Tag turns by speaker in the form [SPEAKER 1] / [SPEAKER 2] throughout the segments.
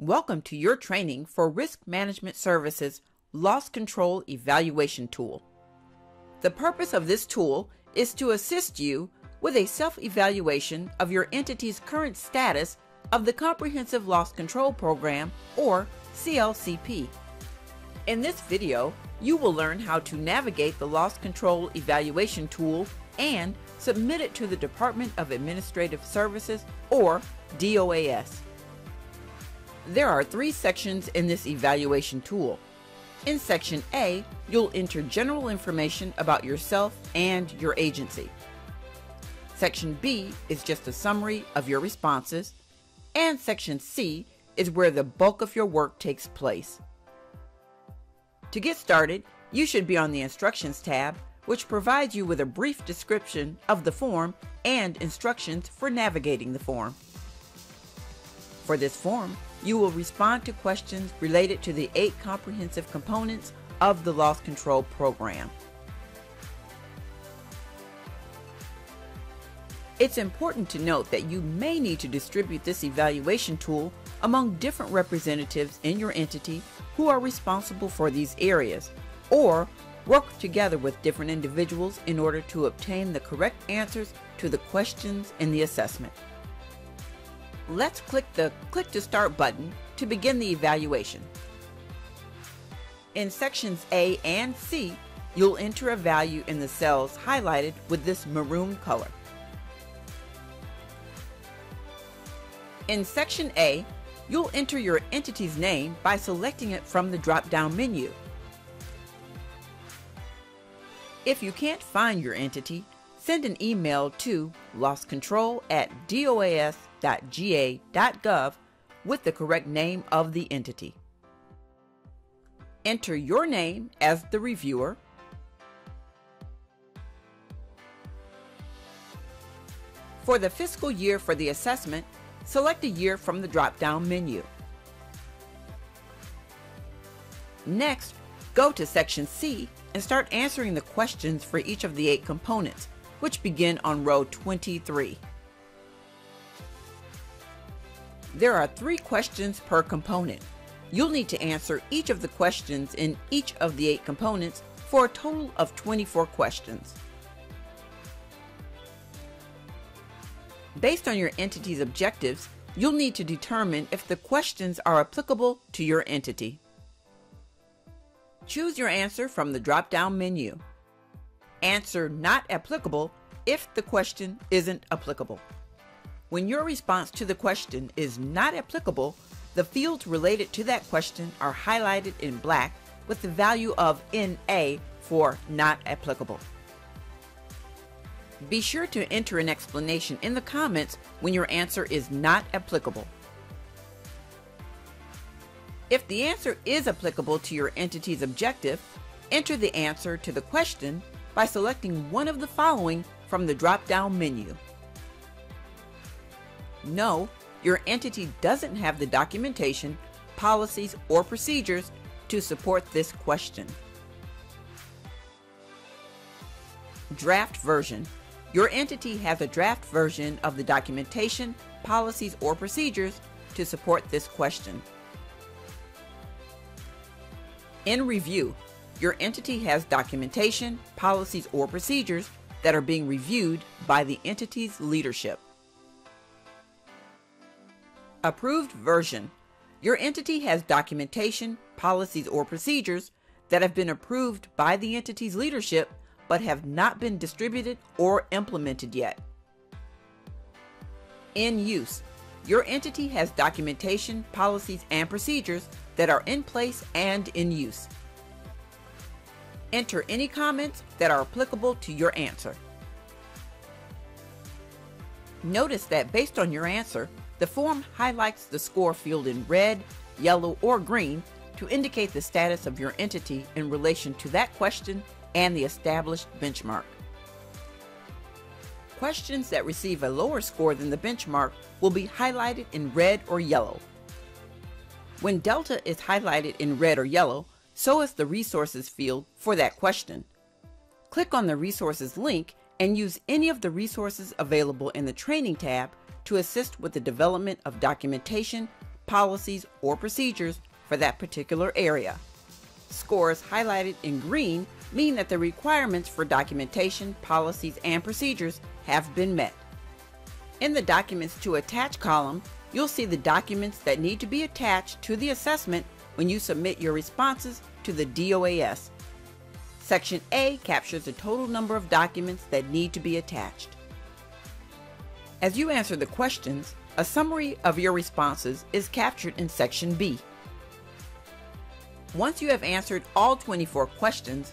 [SPEAKER 1] Welcome to your training for Risk Management Services Loss Control Evaluation Tool. The purpose of this tool is to assist you with a self-evaluation of your entity's current status of the Comprehensive Loss Control Program, or CLCP. In this video, you will learn how to navigate the Loss Control Evaluation Tool and submit it to the Department of Administrative Services, or DOAS. There are 3 sections in this evaluation tool. In Section A, you'll enter general information about yourself and your agency. Section B is just a summary of your responses, and Section C is where the bulk of your work takes place. To get started, you should be on the Instructions tab, which provides you with a brief description of the form and instructions for navigating the form. For this form, you will respond to questions related to the 8 comprehensive components of the loss control program. It's important to note that you may need to distribute this evaluation tool among different representatives in your entity who are responsible for these areas, or work together with different individuals in order to obtain the correct answers to the questions in the assessment. Let's click the Click to Start button to begin the evaluation. In sections A and C, you'll enter a value in the cells highlighted with this maroon color. In section A, you'll enter your entity's name by selecting it from the drop-down menu. If you can't find your entity, send an email to losscontrol@doas.ga.gov with the correct name of the entity. Enter your name as the reviewer, for the fiscal year for the assessment, select a year from the drop-down menu. Next, go to Section C and start answering the questions for each of the 8 components, which begin on row 23. There are 3 questions per component. You'll need to answer each of the questions in each of the 8 components for a total of 24 questions. Based on your entity's objectives, you'll need to determine if the questions are applicable to your entity. Choose your answer from the drop-down menu. Answer Not Applicable if the question isn't applicable. When your response to the question is not applicable, the fields related to that question are highlighted in black with the value of NA for not applicable. Be sure to enter an explanation in the comments when your answer is not applicable. If the answer is applicable to your entity's objective, enter the answer to the question by selecting one of the following from the drop-down menu. No, your entity doesn't have the documentation, policies, or procedures to support this question. Draft version. Your entity has a draft version of the documentation, policies, or procedures to support this question. In review, your entity has documentation, policies, or procedures that are being reviewed by the entity's leadership. Approved version. Your entity has documentation, policies, or procedures that have been approved by the entity's leadership but have not been distributed or implemented yet. In use. Your entity has documentation, policies, and procedures that are in place and in use. Enter any comments that are applicable to your answer. Notice that based on your answer, the form highlights the score field in red, yellow, or green to indicate the status of your entity in relation to that question and the established benchmark. Questions that receive a lower score than the benchmark will be highlighted in red or yellow. When delta is highlighted in red or yellow, so is the resources field for that question. Click on the resources link and use any of the resources available in the Training tab to assist with the development of documentation, policies, or procedures for that particular area. Scores highlighted in green mean that the requirements for documentation, policies, and procedures have been met. In the Documents to Attach column, you'll see the documents that need to be attached to the assessment when you submit your responses to the DOAS. Section A captures the total number of documents that need to be attached. As you answer the questions, a summary of your responses is captured in Section B. Once you have answered all 24 questions,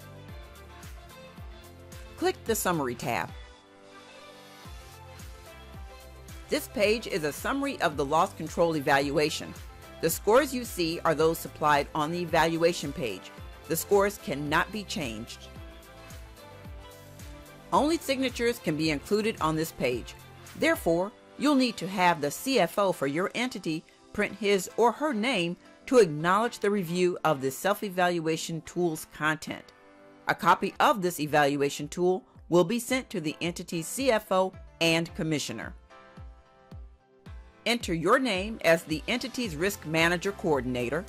[SPEAKER 1] click the Summary tab. This page is a summary of the loss control evaluation. The scores you see are those supplied on the evaluation page. The scores cannot be changed. Only signatures can be included on this page. Therefore, you'll need to have the CFO for your entity print his or her name to acknowledge the review of the self-evaluation tool's content. A copy of this evaluation tool will be sent to the entity's CFO and commissioner. Enter your name as the entity's Risk Manager Coordinator.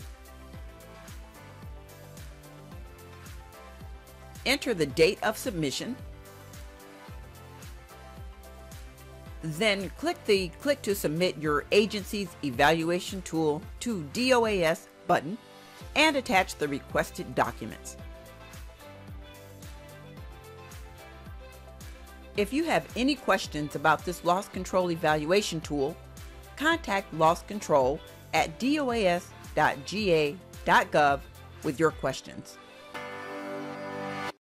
[SPEAKER 1] Enter the date of submission. Then click the Click to Submit Your Agency's Evaluation Tool to DOAS button and attach the requested documents. If you have any questions about this loss control evaluation tool, contact Loss Control at doas.ga.gov with your questions.